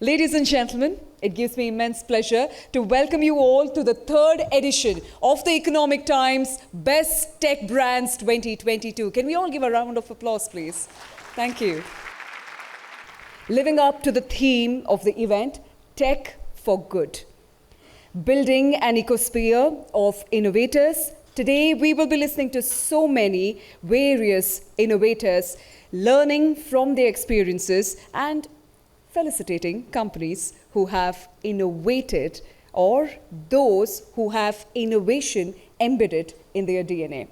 Ladies and gentlemen, it gives me immense pleasure to welcome you all to the third edition of the Economic Times Best Tech Brands 2022. Can we all give a round of applause, please? Thank you. Living up to the theme of the event, Tech for Good. Building an ecosphere of innovators. Today, we will be listening to so many various innovators, learning from their experiences and felicitating companies who have innovated or those who have innovation embedded in their DNA.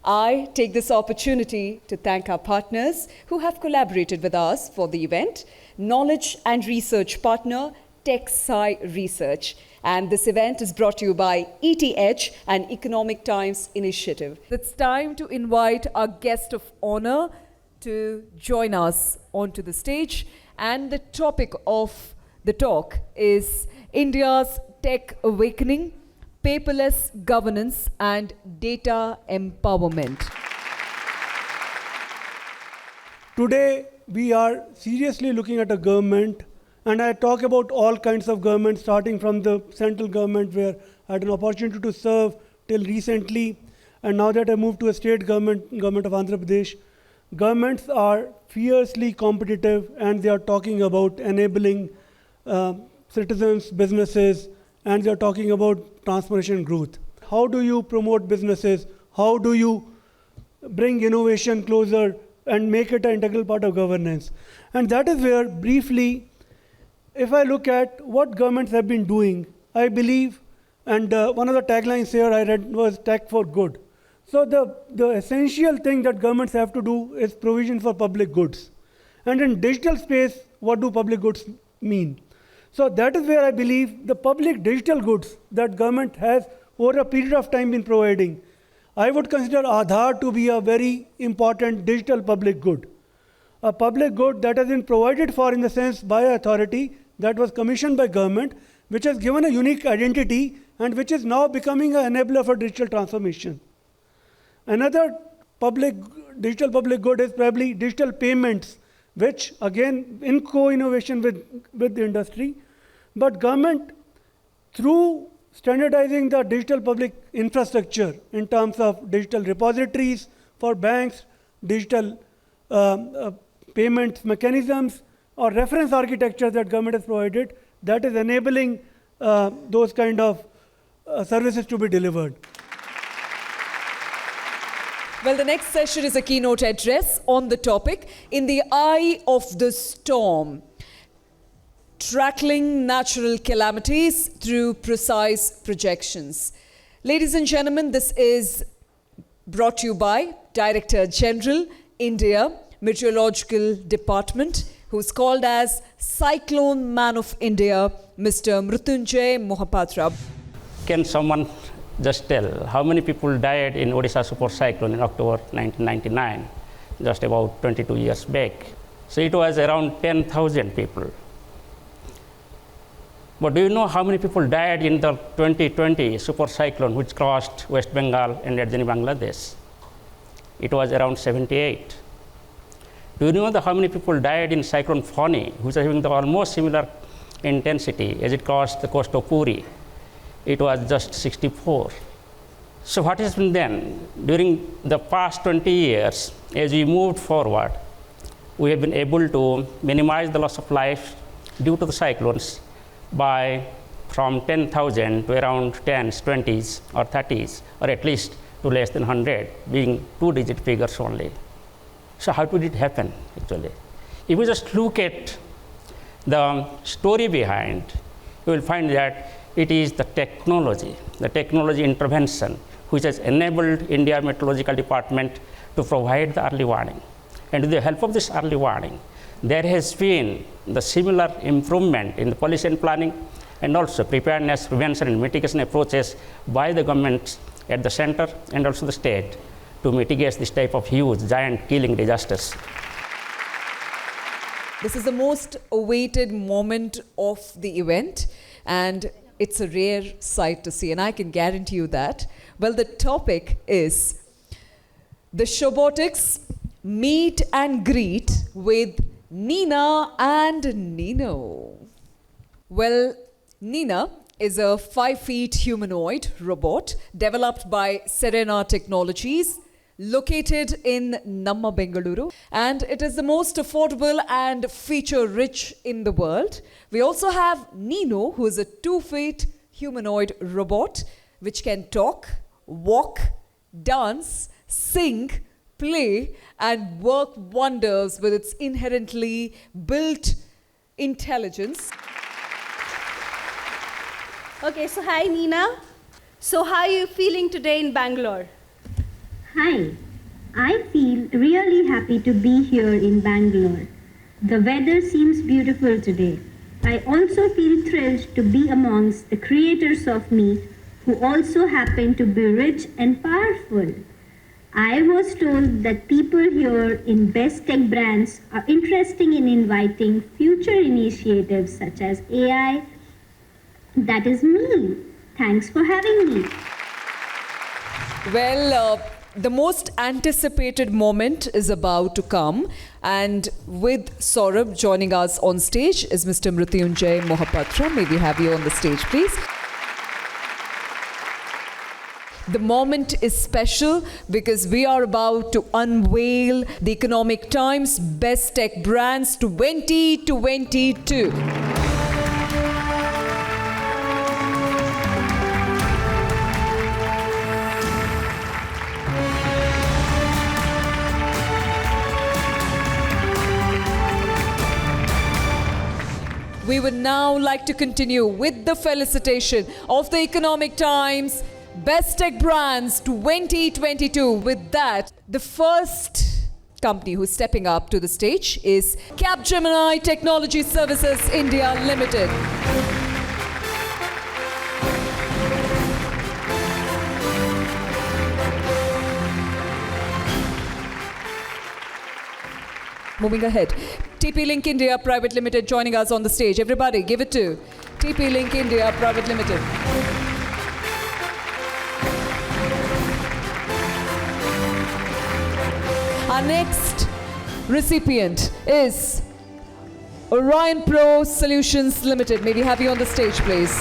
I take this opportunity to thank our partners who have collaborated with us for the event, knowledge and research partner TechSci Research. And this event is brought to you by ETH, an Economic Times initiative. It's time to invite our guest of honor to join us onto the stage. And the topic of the talk is India's Tech Awakening, Paperless Governance and Data Empowerment. Today, we are seriously looking at a government, and I talk about all kinds of governments, starting from the central government, where I had an opportunity to serve till recently, and now that I moved to a state government of Andhra Pradesh. Governments are fiercely competitive, and they are talking about enabling citizens, businesses, and they are talking about transformation and growth. How do you promote businesses? How do you bring innovation closer and make it an integral part of governance? And that is where, briefly, if I look at what governments have been doing, I believe, and one of the taglines here I read was Tech for Good. So the essential thing that governments have to do is provision for public goods. And in digital space, what do public goods mean? So that is where I believe the public digital goods that government has over a period of time been providing. I would consider Aadhaar to be a very important digital public good. A public good that has been provided for in the sense by authority that was commissioned by government, which has given a unique identity and which is now becoming an enabler for digital transformation. Another digital public good is probably digital payments, which again in co-innovation with the industry. But government, through standardizing the digital public infrastructure in terms of digital repositories for banks, digital payment mechanisms, or reference architecture that government has provided, that is enabling those kind of services to be delivered. Well, the next session is a keynote address on the topic, In the Eye of the Storm, Tackling Natural Calamities Through Precise Projections. Ladies and gentlemen, this is brought to you by Director General, India Meteorological Department, who's called as Cyclone Man of India, Mr. Mrutyunjay Mohapatra. Can someone just tell how many people died in Odisha super cyclone in October 1999, just about 22 years back? So it was around 10,000 people. But do you know how many people died in the 2020 super cyclone which crossed West Bengal and ended in Bangladesh? It was around 78. Do you know how many people died in cyclone Fani, which is having the almost similar intensity as it crossed the coast of Puri? It was just 64. So what has been then? During the past 20 years, as we moved forward, we have been able to minimize the loss of life due to the cyclones by from 10,000 to around 10s, 20s, or 30s, or at least to less than 100, being two-digit figures only. So how did it happen, actually? If you just look at the story behind, you will find that it is the technology intervention, which has enabled India Meteorological Department to provide the early warning. And with the help of this early warning, there has been the similar improvement in the policy and planning, and also preparedness, prevention, and mitigation approaches by the governments at the center and also the state to mitigate this type of huge, giant, killing disasters. This is the most awaited moment of the event, and it's a rare sight to see, and I can guarantee you that. Well, the topic is the Shobotics Meet and Greet with Nina and Nino. Well, Nina is a 5 feet humanoid robot developed by Serena Technologies, located in Namma, Bengaluru, and it is the most affordable and feature-rich in the world. We also have Nino, who is a 2 feet humanoid robot which can talk, walk, dance, sing, play, and work wonders with its inherently built intelligence. Okay, so hi Nina. So how are you feeling today in Bangalore? Hi, I feel really happy to be here in Bangalore. The weather seems beautiful today. I also feel thrilled to be amongst the creators of Meet, who also happen to be rich and powerful. I was told that people here in Best Tech Brands are interested in inviting future initiatives such as AI. That is me. Thanks for having me. Well, the most anticipated moment is about to come, and with Saurabh joining us on stage is Mr. Mrityunjay Mohapatra. May we have you on the stage, please? The moment is special because we are about to unveil the Economic Times Best Tech Brands 2022. We would now like to continue with the felicitation of the Economic Times Best Tech Brands 2022. With that, the first company who's stepping up to the stage is Capgemini Technology Services India Limited. Moving ahead, TP Link India Private Limited joining us on the stage. Everybody, give it to TP Link India Private Limited. Our next recipient is Orion Pro Solutions Limited. May we have you on the stage, please?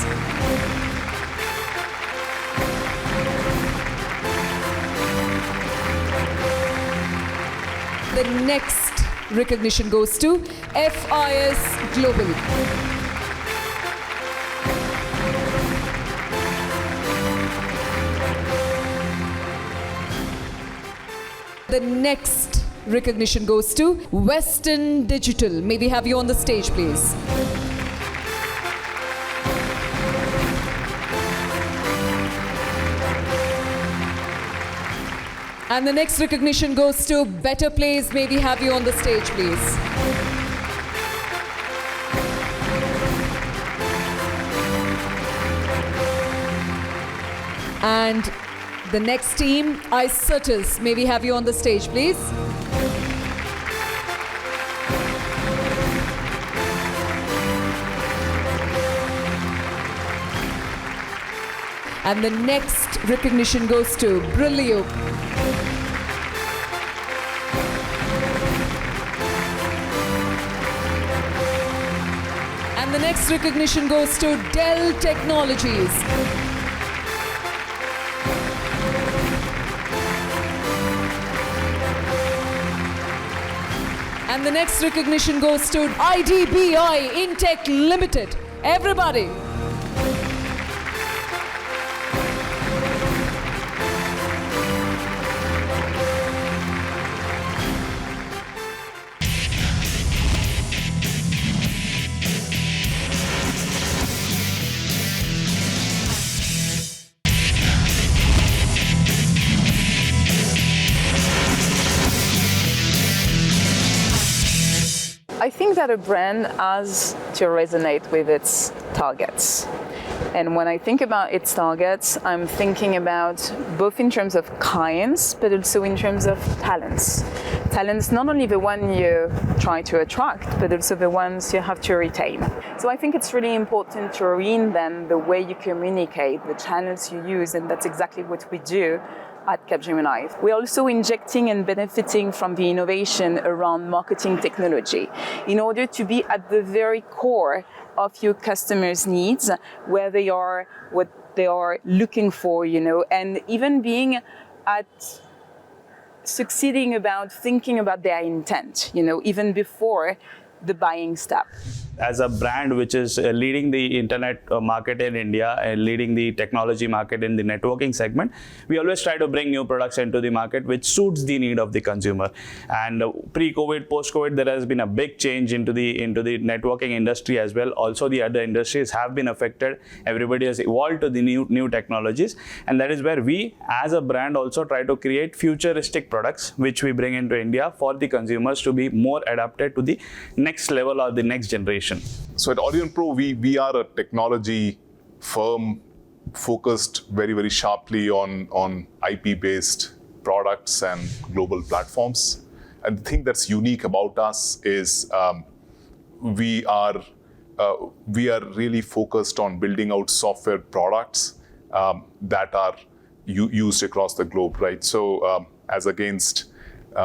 The next recognition goes to FIS Global. The next recognition goes to Western Digital. May we have you on the stage, please? And the next recognition goes to Better Place. May we have you on the stage, please? And the next team, iCertis. May we have you on the stage, please? And the next recognition goes to Brilio. And the next recognition goes to Dell Technologies. And the next recognition goes to IDBI Intech Limited. Everybody. I think that a brand has to resonate with its targets. And when I think about its targets, I'm thinking about both in terms of clients, but also in terms of talents. Talents, not only the one you try to attract, but also the ones you have to retain. So I think it's really important to reinvent the way you communicate, the channels you use, and that's exactly what we do at Capgemini. We're also injecting and benefiting from the innovation around marketing technology in order to be at the very core of your customers' needs, where they are, what they are looking for, and even being at succeeding about thinking about their intent, even before the buying step. As a brand which is leading the internet market in India and leading the technology market in the networking segment, we always try to bring new products into the market which suits the need of the consumer. And pre-COVID, post-COVID, there has been a big change into the networking industry as well. Also, the other industries have been affected. Everybody has evolved to the new technologies, and that is where we, as a brand, also try to create futuristic products which we bring into India for the consumers to be more adapted to the next level or the next generation. So at Aurionpro, we are a technology firm focused very, very sharply on IP-based products and global platforms. And the thing that's unique about us is we are really focused on building out software products that are used across the globe, right? So as against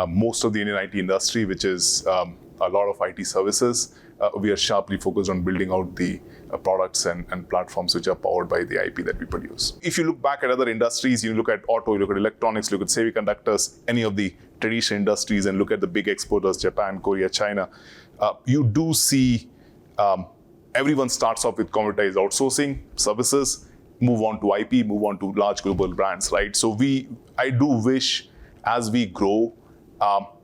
most of the Indian IT industry, which is a lot of IT services, we are sharply focused on building out the products and platforms which are powered by the IP that we produce. If you look back at other industries, you look at auto, you look at electronics, you look at semiconductors, any of the traditional industries, and look at the big exporters, Japan, Korea, China, you do see everyone starts off with commoditized outsourcing services, move on to IP, move on to large global brands, right? So I do wish as we grow,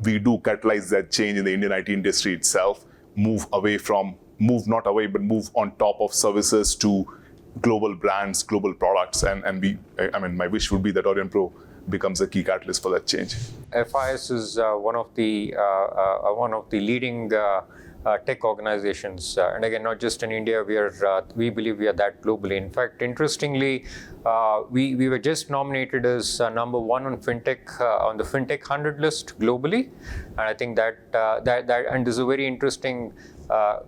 we do catalyze that change in the Indian IT industry itself, move not away, but move on top of services to global brands, global products. And my wish would be that Aurionpro becomes a key catalyst for that change. FIS is one of the leading tech organizations, and again, not just in India. We believe we are that globally. In fact, interestingly, we were just nominated as number one on fintech on the FinTech 100 list globally, and I think that and there's a very interesting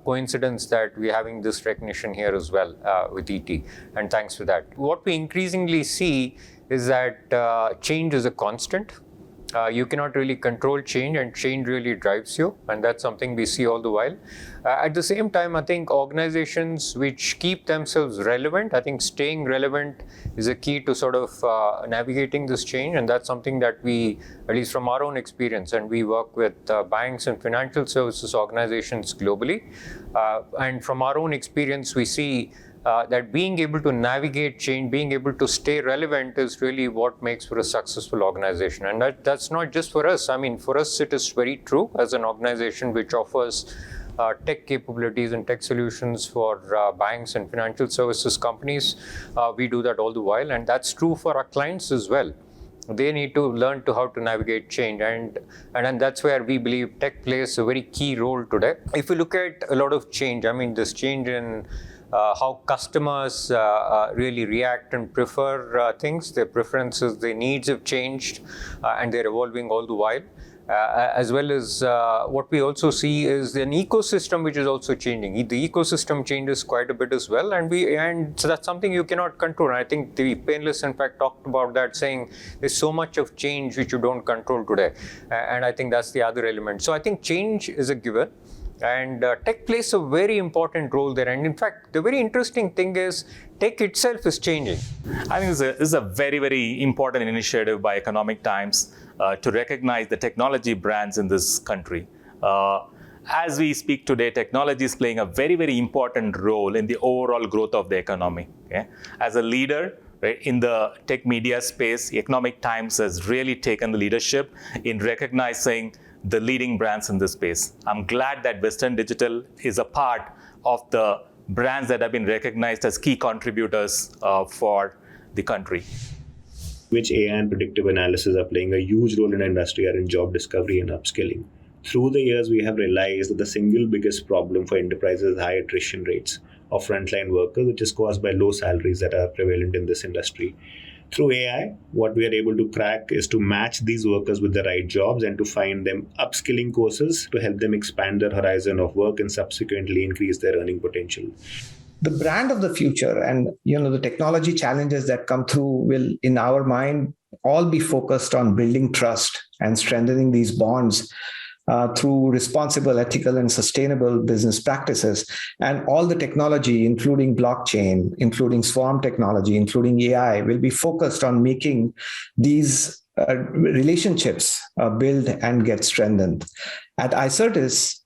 coincidence that we're having this recognition here as well with ET, and thanks for that. What we increasingly see is that change is a constant. You cannot really control change, and change really drives you, and that's something we see all the while. At the same time, I think organizations which keep themselves relevant, I think staying relevant is a key to sort of navigating this change, and that's something that we, at least from our own experience, and we work with banks and financial services organizations globally, and from our own experience, we see that being able to navigate change, being able to stay relevant is really what makes for a successful organization. And that's not just for us. I mean, for us, it is very true as an organization which offers tech capabilities and tech solutions for banks and financial services companies. We do that all the while, and that's true for our clients as well. They need to learn how to navigate change, and that's where we believe tech plays a very key role today. If you look at a lot of change, I mean, this change in how customers really react and prefer things, their preferences, their needs have changed, and they're evolving all the while. As well as what we also see is an ecosystem which is also changing. The ecosystem changes quite a bit as well, and so that's something you cannot control. And I think the Painless, in fact, talked about that, saying there's so much of change which you don't control today, and I think that's the other element. So I think change is a given. And tech plays a very important role there. And in fact, the very interesting thing is tech itself is changing. I think this is a very, very important initiative by Economic Times to recognize the technology brands in this country. As we speak today, technology is playing a very, very important role in the overall growth of the economy. Okay? As a leader, right, in the tech media space, Economic Times has really taken the leadership in recognizing the leading brands in this space. I'm glad that Western Digital is a part of the brands that have been recognized as key contributors for the country. Which AI and predictive analysis are playing a huge role in the industry are in job discovery and upskilling. Through the years, we have realized that the single biggest problem for enterprises is high attrition rates of frontline workers, which is caused by low salaries that are prevalent in this industry. Through AI, what we are able to crack is to match these workers with the right jobs and to find them upskilling courses to help them expand their horizon of work and subsequently increase their earning potential. The brand of the future and the technology challenges that come through will, in our mind, all be focused on building trust and strengthening these bonds through responsible, ethical, and sustainable business practices. And all the technology, including blockchain, including swarm technology, including AI, will be focused on making these relationships build and get strengthened. At iCertis,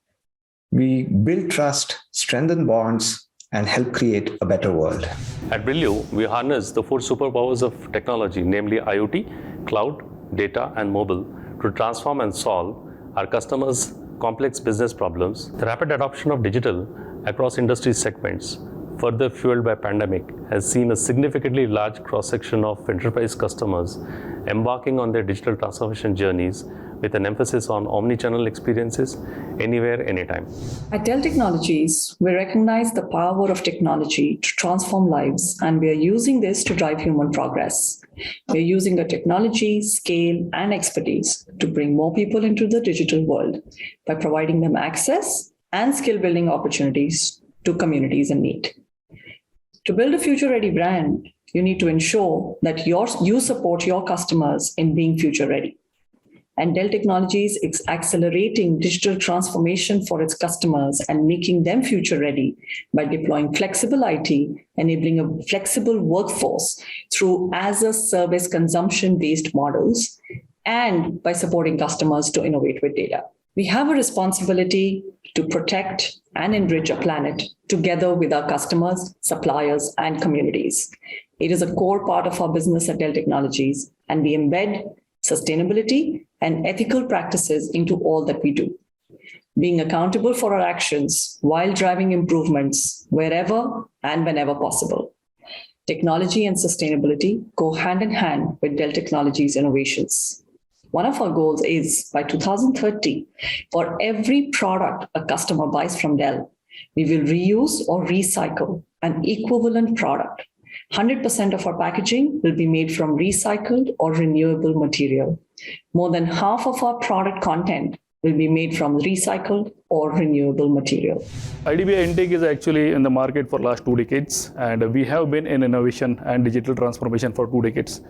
we build trust, strengthen bonds, and help create a better world. At Brillio, we harness the 4 superpowers of technology, namely IoT, cloud, data, and mobile, to transform and solve our customers' complex business problems. The rapid adoption of digital across industry segments, further fueled by pandemic, has seen a significantly large cross-section of enterprise customers embarking on their digital transformation journeys with an emphasis on omni-channel experiences anywhere, anytime. At Dell Technologies, we recognize the power of technology to transform lives, and we are using this to drive human progress. We're using the technology, scale, and expertise to bring more people into the digital world by providing them access and skill-building opportunities to communities in need. To build a future-ready brand, you need to ensure that you support your customers in being future-ready. And Dell Technologies is accelerating digital transformation for its customers and making them future-ready by deploying flexible IT, enabling a flexible workforce through as-a-service consumption-based models, and by supporting customers to innovate with data. We have a responsibility to protect and enrich our planet together with our customers, suppliers, and communities. It is a core part of our business at Dell Technologies, and we embed sustainability and ethical practices into all that we do, being accountable for our actions while driving improvements wherever and whenever possible. Technology and sustainability go hand in hand with Dell Technologies innovations. One of our goals is, by 2030, for every product a customer buys from Dell, we will reuse or recycle an equivalent product. 100% of our packaging will be made from recycled or renewable material. More than half of our product content will be made from recycled or renewable material. IDBI Intake is actually in the market for last 2 decades, and we have been in innovation and digital transformation for 2 decades.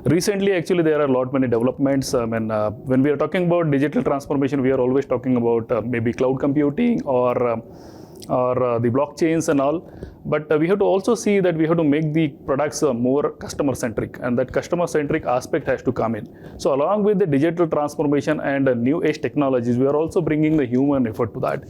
Recently, actually, there are a lot many developments. When we are talking about digital transformation, we are always talking about maybe cloud computing or the blockchains and all. But we have to also see that we have to make the products more customer-centric, and that customer-centric aspect has to come in. So along with the digital transformation and new age technologies, we are also bringing the human effort to that.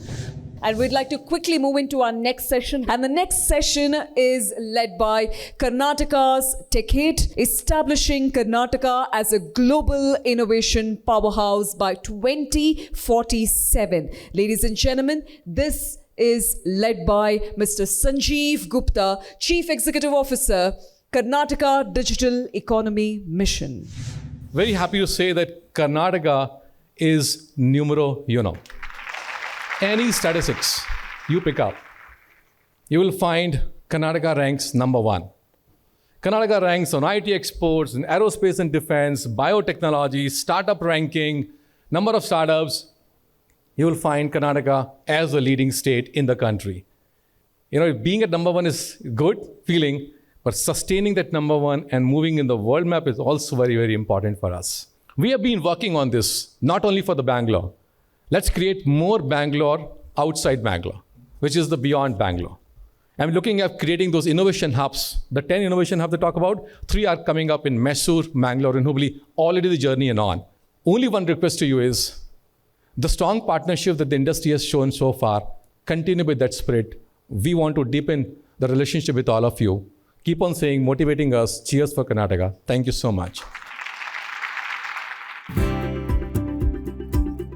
And we'd like to quickly move into our next session. And the next session is led by Karnataka's TechHit, establishing Karnataka as a global innovation powerhouse by 2047. Ladies and gentlemen, this is led by Mr. Sanjeev Gupta, Chief Executive Officer, Karnataka Digital Economy Mission. Very happy to say that Karnataka is numero uno. Any statistics you pick up, you will find Karnataka ranks number 1. Karnataka ranks on IT exports, in aerospace and defense, biotechnology, startup ranking, number of startups. You will find Karnataka as a leading state in the country. Being at number 1 is good feeling, but sustaining that number 1 and moving in the world map is also very, very important for us. We have been working on this, not only for the Bangalore. Let's create more Bangalore outside Bangalore, which is the beyond Bangalore. I'm looking at creating those innovation hubs. The 10 innovation hubs they talk about, 3 are coming up in Mysore, Bangalore, and Hubli, already the journey and on. Only one request to you is, the strong partnership that the industry has shown so far, continue with that spirit. We want to deepen the relationship with all of you. Keep on saying, motivating us. Cheers for Karnataka. Thank you so much.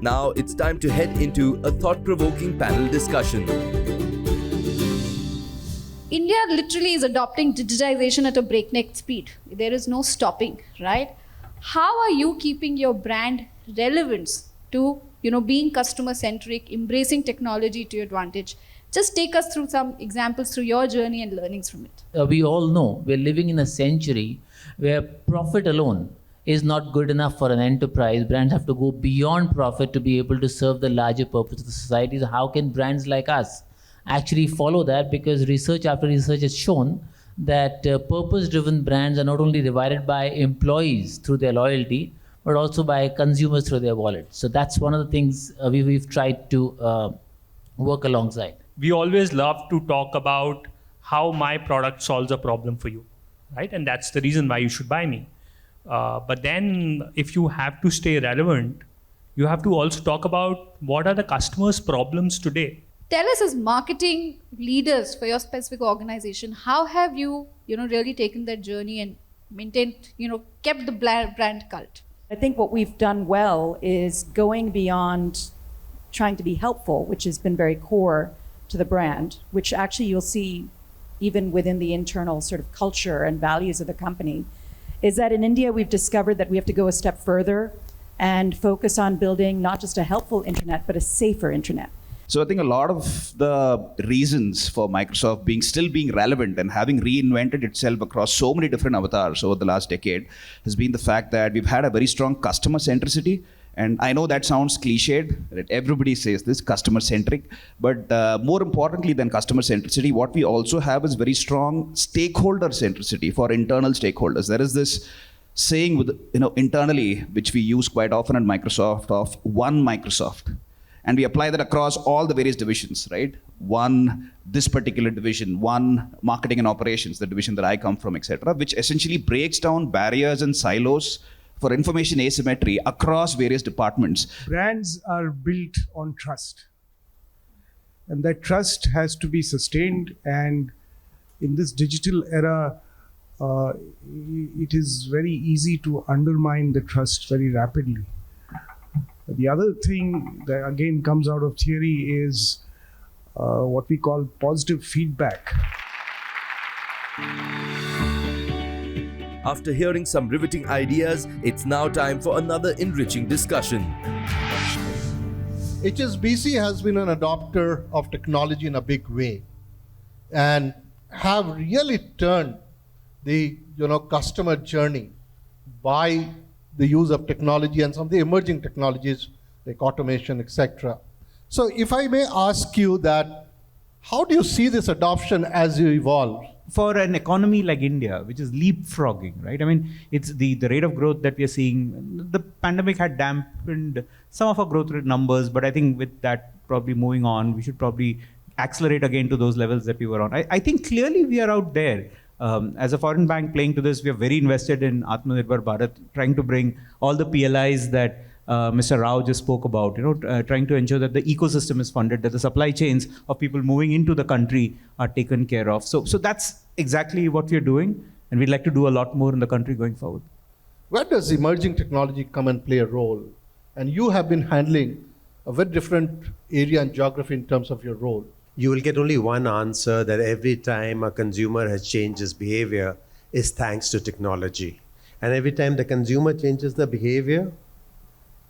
Now it's time to head into a thought-provoking panel discussion. India literally is adopting digitization at a breakneck speed. There is no stopping, right? How are you keeping your brand relevance to, being customer-centric, embracing technology to your advantage? Just take us through some examples through your journey and learnings from it. We all know we're living in a century where profit alone is not good enough for an enterprise. Brands have to go beyond profit to be able to serve the larger purpose of the society. So how can brands like us actually follow that? Because research after research has shown that purpose-driven brands are not only divided by employees through their loyalty, but also by consumers through their wallet. So that's one of the things we've tried to work alongside. We always love to talk about how my product solves a problem for you, right? And that's the reason why you should buy me. But then if you have to stay relevant, you have to also talk about what are the customers' problems today. Tell us, as marketing leaders for your specific organization, how have you, really taken that journey and maintained, kept the brand cult? I think what we've done well is going beyond trying to be helpful, which has been very core to the brand, which actually you'll see even within the internal sort of culture and values of the company, is that in India, we've discovered that we have to go a step further and focus on building not just a helpful internet, but a safer internet. So I think a lot of the reasons for Microsoft still being relevant and having reinvented itself across so many different avatars over the last decade has been the fact that we've had a very strong customer centricity. And I know that sounds cliched, that everybody says this, customer centric, but more importantly than customer centricity, what we also have is very strong stakeholder centricity for internal stakeholders. There is this saying internally, which we use quite often at Microsoft, of one Microsoft. And we apply that across all the various divisions, right? One, this particular division, one marketing and operations, the division that I come from, etc., which essentially breaks down barriers and silos for information asymmetry across various departments. Brands are built on trust. And that trust has to be sustained. And in this digital era, it is very easy to undermine the trust very rapidly. The other thing that again comes out of theory is what we call positive feedback. After hearing some riveting ideas, it's now time for another enriching discussion. HSBC has been an adopter of technology in a big way and have really turned the customer journey by the use of technology and some of the emerging technologies like automation, etc. So if I may ask you that, how do you see this adoption as you evolve? For an economy like India, which is leapfrogging, right? I mean, it's the rate of growth that we are seeing. The pandemic had dampened some of our growth rate numbers, but I think with that probably moving on, we should probably accelerate again to those levels that we were on. I think clearly we are out there. As a foreign bank playing to this, we are very invested in Atmanirbhar Bharat, trying to bring all the PLIs that Mr. Rao just spoke about, trying to ensure that the ecosystem is funded, that the supply chains of people moving into the country are taken care of. So that's exactly what we are doing, and we'd like to do a lot more in the country going forward. Where does emerging technology come and play a role? And you have been handling a very different area and geography in terms of your role. You will get only one answer, that every time a consumer has changed his behavior is thanks to technology. And every time the consumer changes the behavior,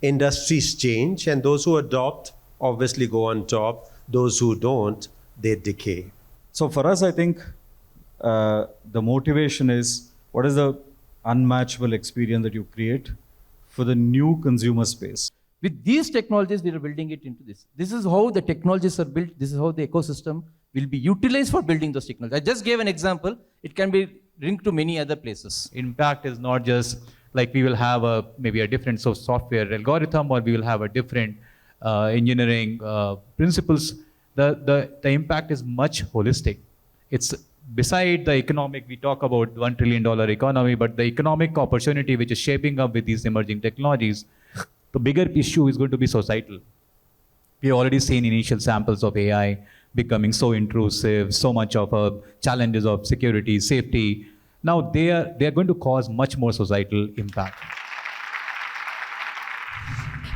industries change, and those who adopt obviously go on top. Those who don't, they decay. So for us, I think the motivation is, what is the unmatchable experience that you create for the new consumer space? With these technologies, we are building it into this. This is how the technologies are built. This is how the ecosystem will be utilized for building those technologies. I just gave an example. It can be linked to many other places. Impact is not just like we will have maybe a different software algorithm, or we will have a different engineering principles. The impact is much holistic. It's beside the economic, we talk about $1 trillion economy, but the economic opportunity which is shaping up with these emerging technologies, the bigger issue is going to be societal. We've already seen initial samples of AI becoming so intrusive, so much of challenges of security, safety. Now they are going to cause much more societal impact.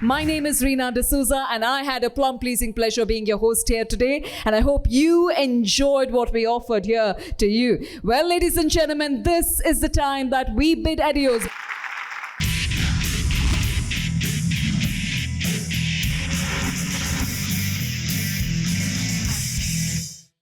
My name is Reena D'Souza, and I had a plum-pleasing pleasure being your host here today, and I hope you enjoyed what we offered here to you. Well, ladies and gentlemen, this is the time that we bid adios.